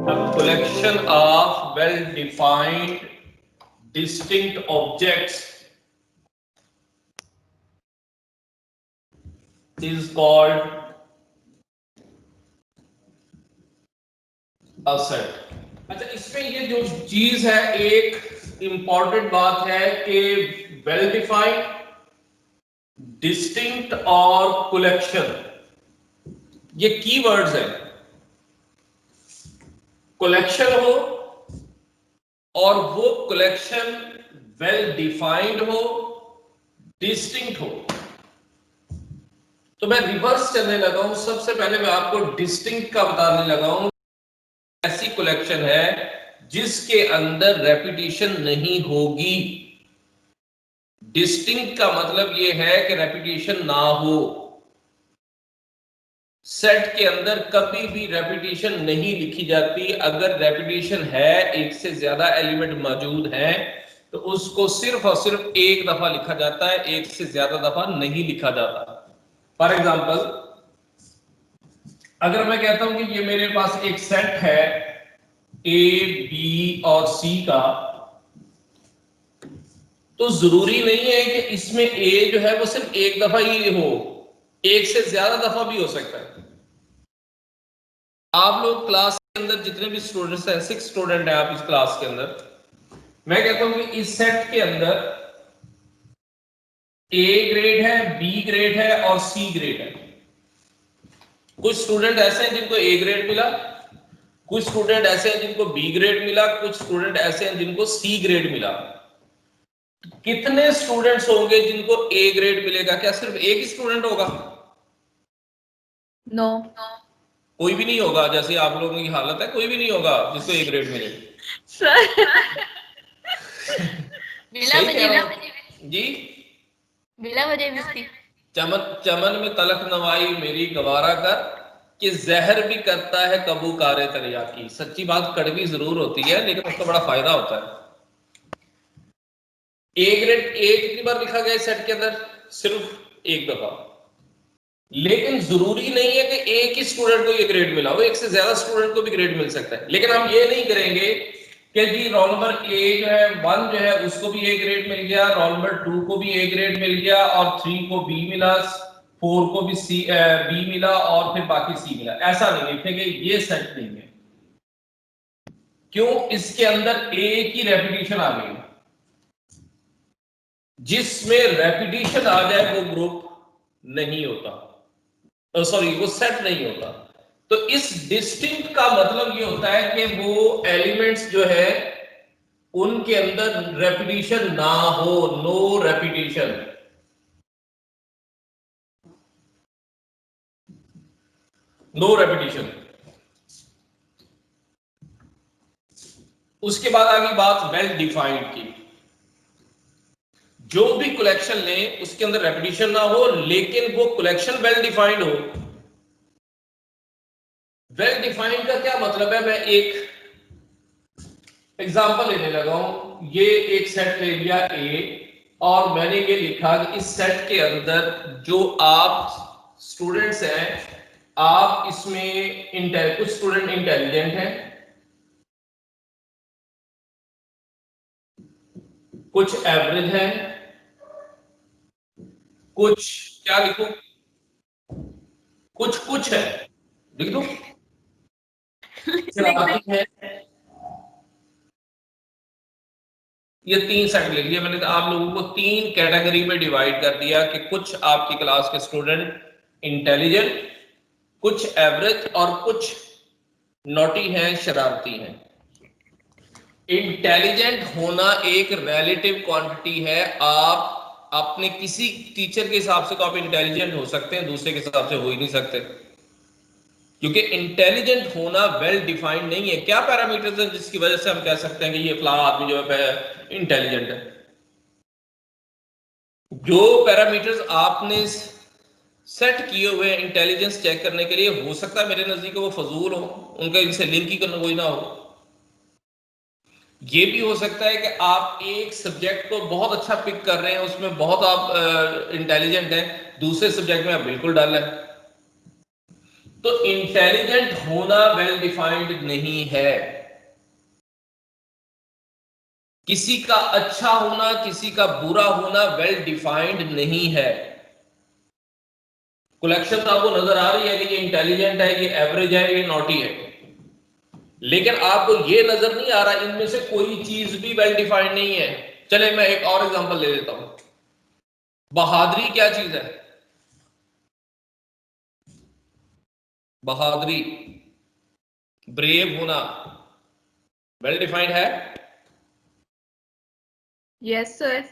A collection of well-defined, distinct objects is called a set. अच्छा, इसमें ये जो चीज है, एक इंपॉर्टेंट बात है कि वेल डिफाइंड, डिस्टिंक्ट और कलेक्शन, ये कीवर्ड्स हैं। कलेक्शन हो और वो कलेक्शन वेल डिफाइंड हो, डिस्टिंक्ट हो। तो मैं रिवर्स चलने लगा हूं। सबसे पहले मैं आपको डिस्टिंक्ट का बताने लगा हूं। ऐसी कलेक्शन है जिसके अंदर रेपिटेशन नहीं होगी। डिस्टिंक्ट का मतलब यह है कि रेपिटेशन ना हो। सेट के अंदर कभी भी रेपिटेशन नहीं लिखी जाती। अगर रेपिटेशन है, एक से ज्यादा एलिमेंट मौजूद हैं, तो उसको सिर्फ और सिर्फ एक दफा लिखा जाता है, एक से ज्यादा दफा नहीं लिखा जाता। फॉर एग्जाम्पल, अगर मैं कहता हूं कि ये मेरे पास एक सेट है ए, बी और सी का, तो जरूरी नहीं है कि इसमें ए जो है वो सिर्फ एक दफा ही हो, एक से ज्यादा दफा भी हो सकता है। आप लोग क्लास के अंदर जितने भी स्टूडेंट्स हैं, 6 स्टूडेंट हैं आप इस क्लास के अंदर, मैं कहता हूं कि इस सेट के अंदर ए ग्रेड है, बी ग्रेड है और सी ग्रेड है। कुछ स्टूडेंट ऐसे हैं जिनको ए ग्रेड मिला, कुछ स्टूडेंट ऐसे हैं जिनको बी ग्रेड मिला, कुछ स्टूडेंट ऐसे हैं जिनको सी ग्रेड मिला। कितने स्टूडेंट्स होंगे जिनको ए ग्रेड मिलेगा? क्या सिर्फ एक ही स्टूडेंट होगा? नो, कोई भी नहीं होगा। जैसे आप लोगों की हालत है, कोई भी नहीं होगा जिसको ए ग्रेड मिले। सर सही कह रहा हूं जी। बिला वजह भी चमन चमन में तलख नवाई मेरी गवारा कर, कि जहर भी करता है कबू कारे तरिया की। सच्ची बात कड़वी जरूर होती है, लेकिन उसका बड़ा फायदा होता है। ए ग्रेड ए कितनी बार लिखा गया सेट के अंदर? सिर्फ एक दफा। लेकिन जरूरी नहीं है कि एक ही स्टूडेंट को ये ग्रेड मिला हो, एक से ज्यादा स्टूडेंट को भी ग्रेड मिल सकता है। लेकिन हम ये नहीं करेंगे कि जी रोल नंबर ए जो है 1 जो है उसको भी ए ग्रेड मिल गया, रोल नंबर 2 को भी ए ग्रेड मिल गया और 3 को बी मिला, 4 को भी सी बी मिला और फिर बाकी सी मिला। ऐसा नहीं लिखेंगे, ये सेट नहीं है। क्यों? इसके अंदर ए की रेपिटेशन आ गई। जिसमें रेपिटेशन आ जाए वो ग्रुप नहीं होता, सॉरी वो सेट नहीं होता। तो इस डिस्टिंक्ट का मतलब ये होता है कि वो एलिमेंट्स जो है उनके अंदर रेपिटेशन ना हो, नो रेपिटेशन। No repetition. उसके बाद आ गई बात वेल डिफाइंड की। जो भी कलेक्शन लें उसके अंदर रेपिटेशन ना हो, लेकिन वो कलेक्शन वेल डिफाइंड हो। वेल डिफाइंड का क्या मतलब है? मैं एक एग्जांपल लेने लगा हूं। ये एक सेट ले लिया ए और मैंने ये लिखा कि इस सेट के अंदर जो आप स्टूडेंट्स हैं, आप इसमें कुछ स्टूडेंट इंटेलिजेंट हैं, कुछ एवरेज हैं, कुछ क्या लिखूं, कुछ कुछ है, लिख दो, शरारती है। ये 3 सेट लिख दिया मैंने। आप लोगों को 3 कैटेगरी में डिवाइड कर दिया कि कुछ आपकी क्लास के स्टूडेंट इंटेलिजेंट, कुछ एवरेज और कुछ नॉटी हैं, शरारती हैं। इंटेलिजेंट होना एक रिलेटिव क्वांटिटी है। आप अपने किसी टीचर के हिसाब से तो आप इंटेलिजेंट हो सकते हैं, दूसरे के हिसाब से हो ही नहीं सकते, क्योंकि इंटेलिजेंट होना वेल डिफाइंड नहीं है। क्या पैरामीटर्स हैं जिसकी वजह से हम कह सकते हैं कि ये फलाना आदमी जो है इंटेलिजेंट है? जो पैरामीटर्स आपने सेट किए हुए इंटेलिजेंस चेक करने के लिए, हो सकता है मेरे नजदीक वो फजूल हो, उनका इनसे लिंक ही कोई ना हो। ये भी हो सकता है कि आप एक सब्जेक्ट को बहुत अच्छा पिक कर रहे हैं, उसमें बहुत आप इंटेलिजेंट हैं, दूसरे सब्जेक्ट में आप बिल्कुल डल है। तो इंटेलिजेंट होना वेल डिफाइंड नहीं है। किसी का अच्छा होना, किसी का बुरा होना वेल डिफाइंड नहीं है। कलेक्शन तो आपको नजर आ रही है कि ये इंटेलिजेंट है, ये एवरेज है, ये नॉटी है, लेकिन आपको ये नजर नहीं आ रहा इनमें से कोई चीज भी वेल डिफाइंड नहीं है। चले मैं एक और एग्जांपल ले लेता हूं। बहादुरी क्या चीज है? बहादुरी, ब्रेव होना वेल डिफाइंड है? Yes sir.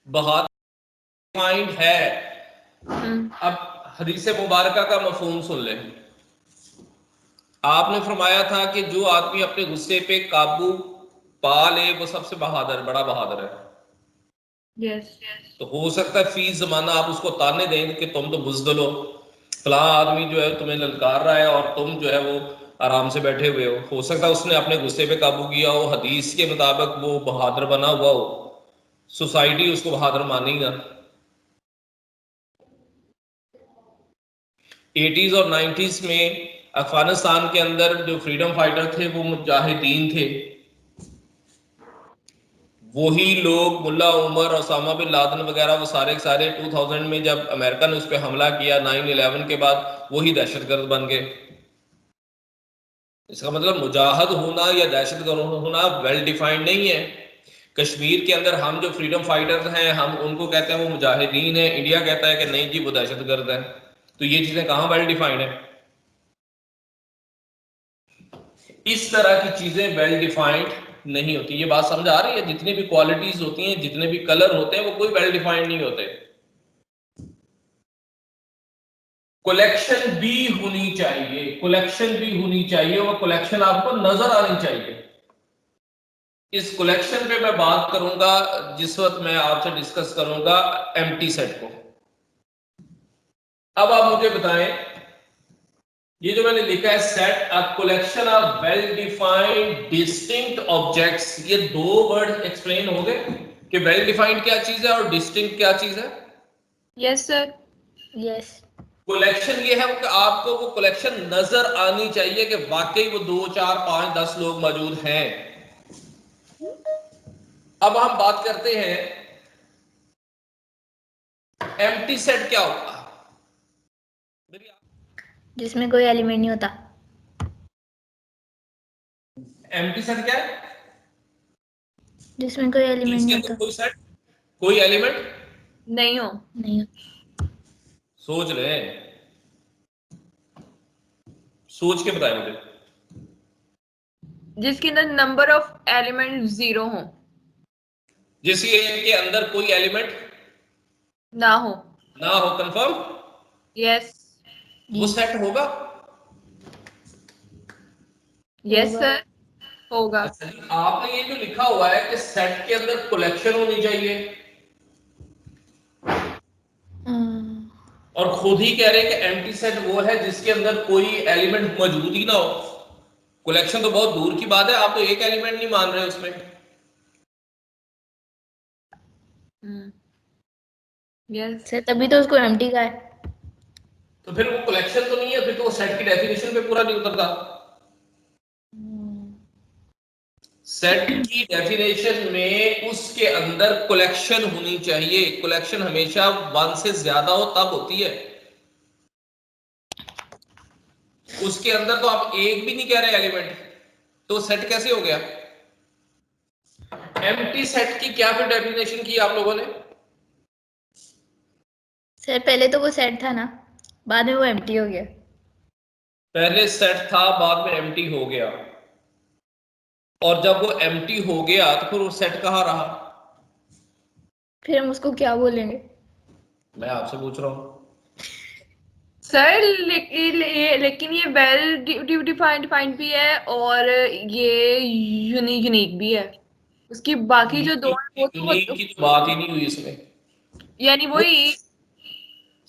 बहादुरी डिफाइंड है। अब हदीस मुबारका का मफहूम सुन ले। आपने फरमाया था कि जो आदमी अपने गुस्से पे काबू पा ले वो सबसे बहादुर, बड़ा बहादुर है। यस। तो हो सकता है फी जमाना आप उसको ताने दें कि तुम तो बुज़दिल हो, फलां आदमी जो है तुम्हें ललकार रहा है और तुम जो है वो आराम से बैठे हुए हो सकता है उसने अपने गुस्से पे काबू किया हो, हदीस के मुताबिक वो बहादुर बना हुआ हो, सोसाइटी उसको बहादुर मानेगा। 80s और 90s में अफगानिस्तान के अंदर जो फ्रीडम फाइटर थे वो मुजाहिदीन थे। वही लोग मुल्ला उमर, ओसामा बिन लादेन वगैरह वो सारे सारे 2000 में जब अमेरिका ने उस पर हमला किया 9/11 के बाद, वही दहशतगर्द बन गए। इसका मतलब मुजाहिद होना या दहशतगर्द होना वेल डिफाइंड नहीं है। कश्मीर के अंदर हम जो फ्रीडम फाइटर्स हैं हम उनको कहते हैं वो मुजाहिदीन है, इंडिया कहता है कि नहीं जी वो दहशतगर्द है। तो ये चीजें कहां वेल डिफाइंड है? इस तरह की चीजें वेल डिफाइंड नहीं होती। ये बात समझ आ रही है? जितनी भी क्वालिटीज होती हैं, जितने भी कलर होते हैं, वो कोई वेल डिफाइंड नहीं होते। कलेक्शन भी होनी चाहिए, कलेक्शन भी होनी चाहिए, और कलेक्शन आपको नजर आनी चाहिए। इस कलेक्शन पे मैं बात करूंगा जिस वक्त मैं आपसे डिस्कस करूंगा एम्प्टी सेट को। अब आप मुझे बताएं, ये जो मैंने लिखा है set a collection of well defined distinct objects, ये दो वर्ड एक्सप्लेन हो गए कि वेल डिफाइंड क्या चीज है और डिस्टिंक्ट क्या चीज है। Yes sir. यस। कलेक्शन ये है कि आपको वो कलेक्शन नजर आनी चाहिए कि वाकई वो 2 4 5 10 लोग मौजूद हैं। अब हम बात करते हैं एम्प्टी सेट क्या होता है। जिसमें कोई एलिमेंट नहीं होता। एम्प्टी सेट क्या है? जिसमें कोई एलिमेंट जिसके नहीं अंदर होता। कोई सेट, कोई एलिमेंट नहीं हो। नहीं हो। सोच ले, सोच के बताए मुझे। जिसके अंदर नंबर ऑफ एलिमेंट 0 हो। जिसके के अंदर कोई एलिमेंट ना हो। ना हो, कंफर्म? यस। वो सेट होगा? Yes sir. होगा। अच्छा जी, आपने ये जो लिखा हुआ है कि सेट के अंदर कलेक्शन होनी चाहिए और खुद ही कह रहे हैं कि एम्प्टी सेट वो है जिसके अंदर कोई एलिमेंट मौजूद ही ना हो। कलेक्शन तो बहुत दूर की बात है, आप तो एक एलिमेंट नहीं मान रहे उसमें। यस सर, तभी तो उसको एम्प्टी का है। तो फिर वो कलेक्शन तो नहीं है, फिर तो वो सेट की डेफिनेशन पे पूरा नहीं उतरता। सेट की डेफिनेशन में उसके अंदर कलेक्शन होनी चाहिए। कलेक्शन हमेशा 1 से ज्यादा हो तब होती है। उसके अंदर तो आप एक भी नहीं कह रहे एलिमेंट, तो सेट कैसे हो गया? एम्प्टी सेट की क्या फिर डेफिनेशन की आप लोगों ने? सर पहले तो वो सेट था ना, बाद में वो एम्प्टी हो गया। पहले सेट था, बाद में एम्प्टी हो गया, और जब वो एम्प्टी हो गया तो फिर वो सेट कहाँ रहा? फिर हम उसको क्या बोलेंगे? मैं आपसे पूछ रहा हूं। सर लेकिन ये वेल डिफाइंड भी है और ये यूनिक भी है। उसकी बाकी जो दो है वो यूनिक की तो बात ही नहीं हुई इसमें। यानी वही।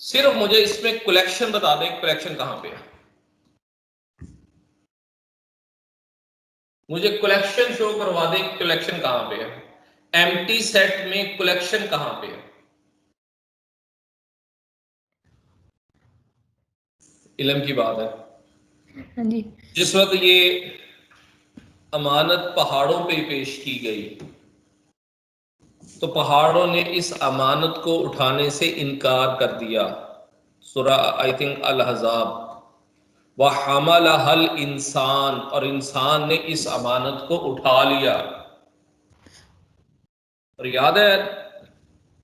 सिर्फ मुझे इसमें कलेक्शन बता दें, कलेक्शन कहां पे है? मुझे कलेक्शन शो करवा दें, कलेक्शन कहां पे है? एम्प्टी सेट में कलेक्शन कहां पे है? इल्म की बात है। हाँ जी। जिस वक्त ये अमानत पहाड़ों पे पेश की गई तो पहाड़ों ने इस अमानत को उठाने से इनकार कर दिया। सूरा आई थिंक अल अहज़ाब, व हमलहल इंसान, और इंसान ने इस अमानत को उठा लिया। और याद है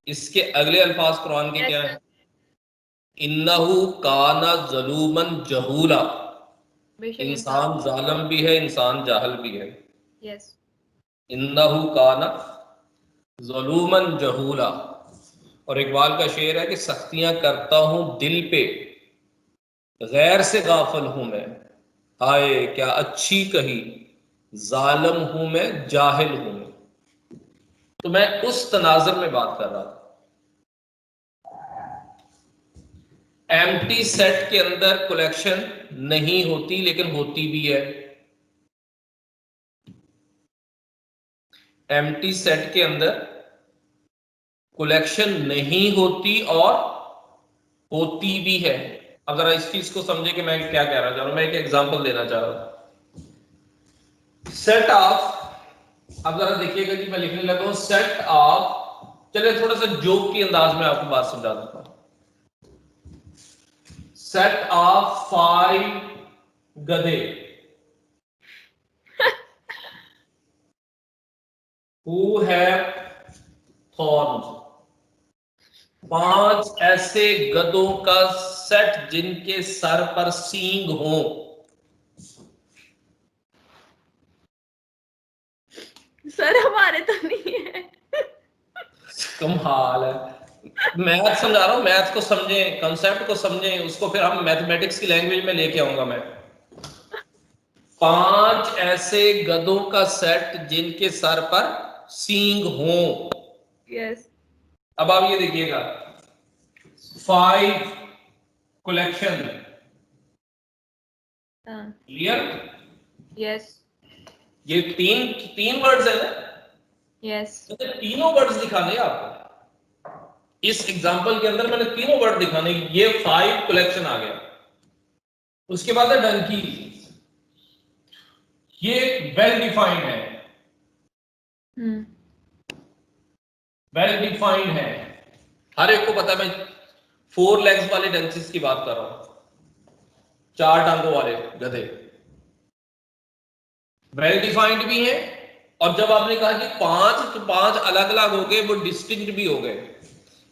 इसके अगले अल्फाज कुरान के यस क्या सर। है? इन्नहु काना ज़लूमन जहूला। बेशक इंसान जालिम भी है, इंसान जाहल भी है। यस। इन्नहु काना ज़लूमन जहूला। और इकबाल का शेर है कि सख्तियां करता हूं दिल पे, गैर से गाफिल हूं मैं। हाय क्या अच्छी कही, जालिम हूं मैं, जाहिल हूं मैं। तो मैं उस तनाजुर में बात कर रहा था। एम्प्टी सेट के अंदर कलेक्शन नहीं होती, लेकिन होती भी है। एम्प्टी सेट के अंदर कलेक्शन नहीं होती और होती भी है। अगर इस चीज को समझे कि मैं क्या कह रहा चाह रहा हूं, मैं एक एग्जांपल देना चाह रहा हूं। सेट ऑफ, अब जरा देखिएगा जी, मैं लिखने लगा हूं सेट ऑफ। चलिए थोड़ा सा जोक के अंदाज में आपको बात समझा देता हूं। सेट ऑफ 5 गधे who have thorns। 5 ऐसे गधों का सेट जिनके सर पर सींग हो। सर हमारे तो नहीं है। कमाल है। मैथ समझा रहा हूं, मैथ को समझें, कंसेप्ट को समझें, उसको फिर हम मैथमेटिक्स की लैंग्वेज में लेके आऊंगा मैं। 5 ऐसे गधों का सेट जिनके सर पर सींग हो। यस। अब आप ये देखिएगा, 5 कलेक्शन। हाँ। क्लियर? यस। ये तीन तीन वर्ड्स है ना, यस। तो तीनों वर्ड्स दिखाने हैं आपको। इस एग्जांपल के अंदर मैंने तीनों वर्ड दिखाने, ये 5 कलेक्शन आ गया। उसके बाद है डंकी। ये वेल डिफाइंड है, हम्म। वेल डिफाइंड है, हर एक को पता है। मैं 4 लेग्स वाले डंकीज की बात कर रहा हूं, 4 टांगों वाले गधे। वेल डिफाइंड भी है, और जब आपने कहा कि 5, तो 5 अलग अलग हो गए, वो डिस्टिंक्ट भी हो गए।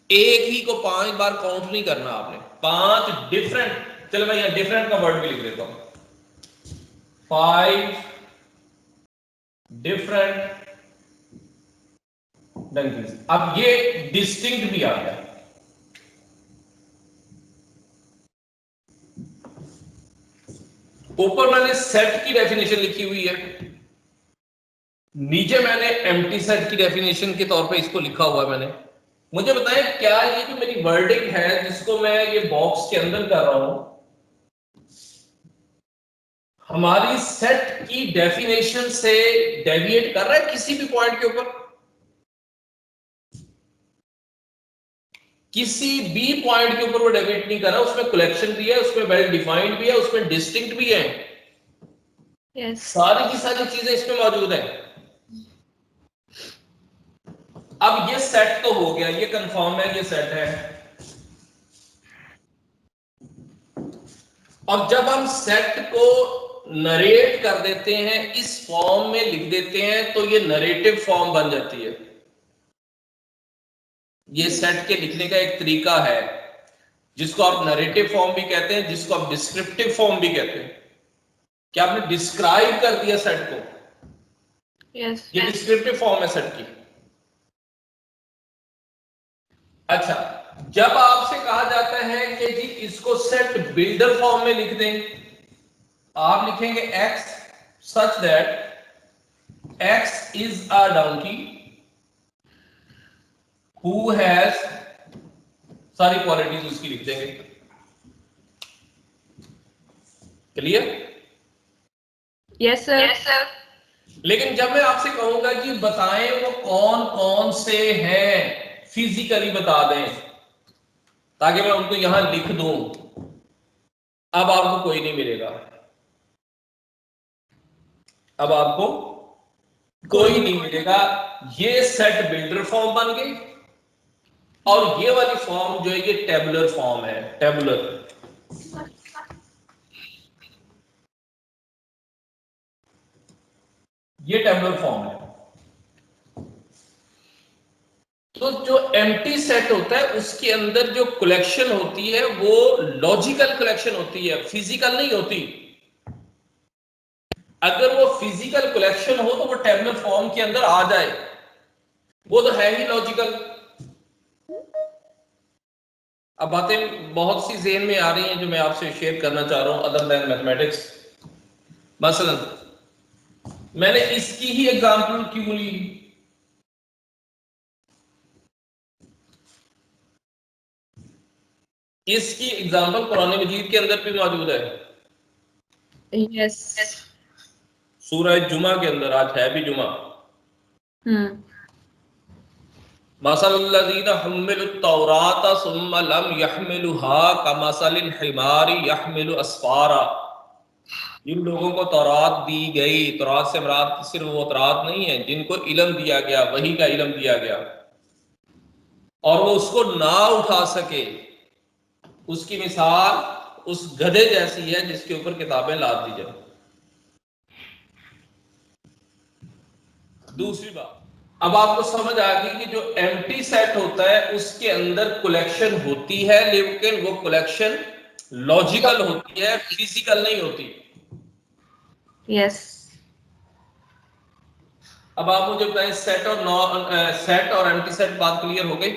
एक ही को 5 बार काउंट नहीं करना आपने, 5 डिफरेंट। चलो मैं यहां डिफरेंट का वर्ड भी लिख देता हूं, 5 डिफरेंट डंकीज। अब ये डिस्टिंक्ट भी आ गया। ऊपर मैंने सेट की डेफिनेशन लिखी हुई है, नीचे मैंने एम्प्टी सेट की डेफिनेशन के तौर पे इसको लिखा हुआ है मैंने। मुझे बताएं क्या ये जो मेरी वर्डिंग है जिसको मैं ये बॉक्स के अंदर कर रहा हूं, हमारी सेट की डेफिनेशन से डेविएट कर रहा है किसी भी पॉइंट के ऊपर? किसी भी पॉइंट के ऊपर वो डेविएट नहीं कर रहा। उसमें कलेक्शन भी है, उसमें वेल डिफाइंड भी है, उसमें डिस्टिंक्ट भी है। यस। सारी की सारी चीजें इसमें मौजूद है। अब ये सेट तो हो गया, ये कंफर्म है, ये सेट है। अब जब हम सेट को नरेट कर देते हैं, इस फॉर्म में लिख देते हैं, तो ये नरेटिव फॉर्म बन जाती है। ये सेट के लिखने का एक तरीका है जिसको आप नरेटिव फॉर्म भी कहते हैं, जिसको आप डिस्क्रिप्टिव फॉर्म भी कहते हैं। क्या आपने डिस्क्राइब कर दिया सेट को? यस। ये डिस्क्रिप्टिव फॉर्म है सेट की। अच्छा, जब आपसे कहा जाता है कि जी इसको सेट बिल्डर फॉर्म में लिख दें, आप लिखेंगे x such that x is a donkey who has, सारी क्वालिटीज उसकी लिख देंगे। Clear? Yes sir. Yes sir. लेकिन जब मैं आपसे कहूंगा कि बताएं वो कौन कौन से हैं, फिजिकली बता दें, ताकि मैं उनको यहां लिख दूं, अब आपको कोई नहीं मिलेगा, अब आपको कोई नहीं मिलेगा। ये सेट बिल्डर फॉर्म बन गई, और ये वाली फॉर्म जो है ये टेबुलर फॉर्म है, टेबुलर। ये टेबुलर फॉर्म है। तो जो एम्प्टी सेट होता है उसके अंदर जो कलेक्शन होती है वो लॉजिकल कलेक्शन होती है, फिजिकल नहीं होती। अगर वो फिजिकल कलेक्शन हो तो वो टेबुलर फॉर्म के अंदर आ जाए, वो तो है ही लॉजिकल। अब बातें बहुत सी ज़हन में आ रही हैं जो मैं आपसे शेयर करना चाह रहा हूं अदर देन मैथमेटिक्स। मसलन मैंने इसकी ही एग्जांपल क्यों ली, इसकी एग्जांपल कुरान मजीद के अंदर भी मौजूद है। यस। सूरह जुमा के अंदर, आज है भी जुमा। मसलल्लज़ीना हम्मिलुत तौरात सुम्मा लम यहमिलुहा कमसलिल हिमारी यहमिलु अस्फारा। जिन लोगों को तौरात दी गई, तौरात से मुराद सिर्फ वो तौरात नहीं है, जिनको इल्म दिया गया, वही का इल्म दिया गया, और वो उसको ना उठा सके, उसकी मिसाल उस गधे जैसी है जिसके ऊपर किताबें लाद दी जाए। दूसरी बात, अब आपको समझ आ गई कि जो एम्प्टी सेट होता है उसके अंदर कलेक्शन होती है, लेकिन वो कलेक्शन लॉजिकल होती है, फिजिकल नहीं होती। यस। अब आप मुझे बताएं, सेट और एम्प्टी सेट बात क्लियर हो गई?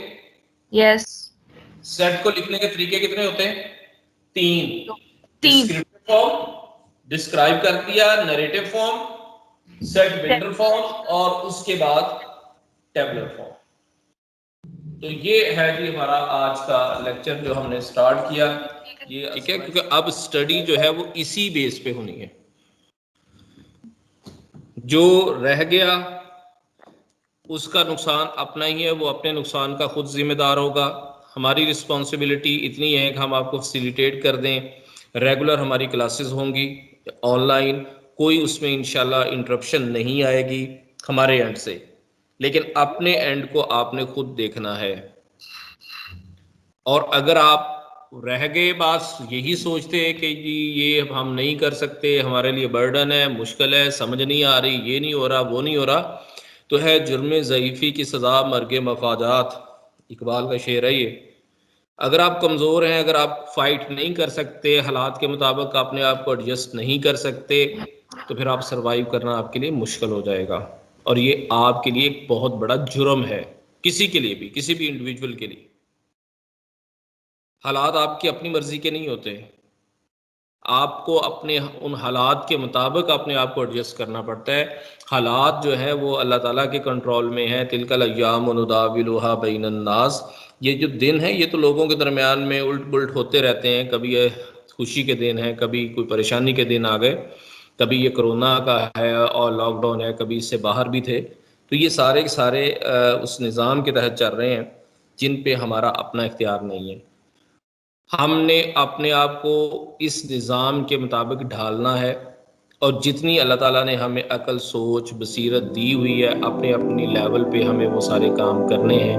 यस। सेट को लिखने के तरीके कितने होते हैं? तीन। 3। डिस्क्रिप्टिव फॉर्म, डिस्क्राइब कर दिया, narrative form, set builder form, और उसके बाद टेबुलर फॉर्म। तो ये है जी हमारा आज का लेक्चर जो हमने स्टार्ट किया। ये ठीक है, क्योंकि अब स्टडी जो है वो इसी बेस पे होनी है। जो रह गया उसका नुकसान अपना ही है, वो अपने नुकसान का खुद जिम्मेदार होगा। हमारी रिस्पॉन्सिबिलिटी इतनी है कि हम आपको फैसिलिटेट कर दें। रेगुलर हमारी क्लासेस होंगी ऑनलाइन, कोई उसमें इंशाल्लाह इंटरप्शन नहीं आएगी हमारे एंड से, लेकिन अपने एंड को आपने खुद देखना है। और अगर आप रह गए बस यही सोचते हैं कि जी ये हम नहीं कर सकते, हमारे लिए बर्डन है, मुश्किल है, समझ नहीं आ रही, ये नहीं हो रहा, वो नहीं हो रहा, तो है जुर्म ज़ईफ़ी की सज़ा मर्ग मफादात, इकबाल का शेर है ये। अगर आप कमज़ोर हैं, अगर आप फाइट नहीं कर सकते, हालात के मुताबिक अपने आप को एडजस्ट नहीं कर सकते, तो फिर आप सरवाइव करना आपके लिए मुश्किल हो जाएगा। और ये आपके लिए एक बहुत बड़ा जुर्म है, किसी के लिए भी, किसी भी इंडिविजुअल के लिए। हालात आपकी अपनी मर्जी के नहीं होते, आपको अपने उन हालात के मुताबिक अपने आप को एडजस्ट करना पड़ता है। हालात जो है वो अल्लाह ताला के कंट्रोल में है। तिलकल अय्याम नुदाविलुहा बैनन नास, ये जो दिन है ये तो लोगों के दरमियान में उल्ट पुल्ट होते रहते हैं। कभी ये खुशी के दिन है, कभी कोई परेशानी के दिन आ गए, कभी ये कोरोना का है और लॉकडाउन है, कभी इससे बाहर भी थे। तो ये सारे के सारे उस निज़ाम के तहत चल रहे हैं जिन पे हमारा अपना इख्तियार नहीं है। हमने अपने आप को इस निज़ाम के मुताबिक ढालना है, और जितनी अल्लाह ताला ने हमें अकल, सोच, बसीरत दी हुई है, अपने अपनी लेवल पे हमें वो सारे काम करने हैं।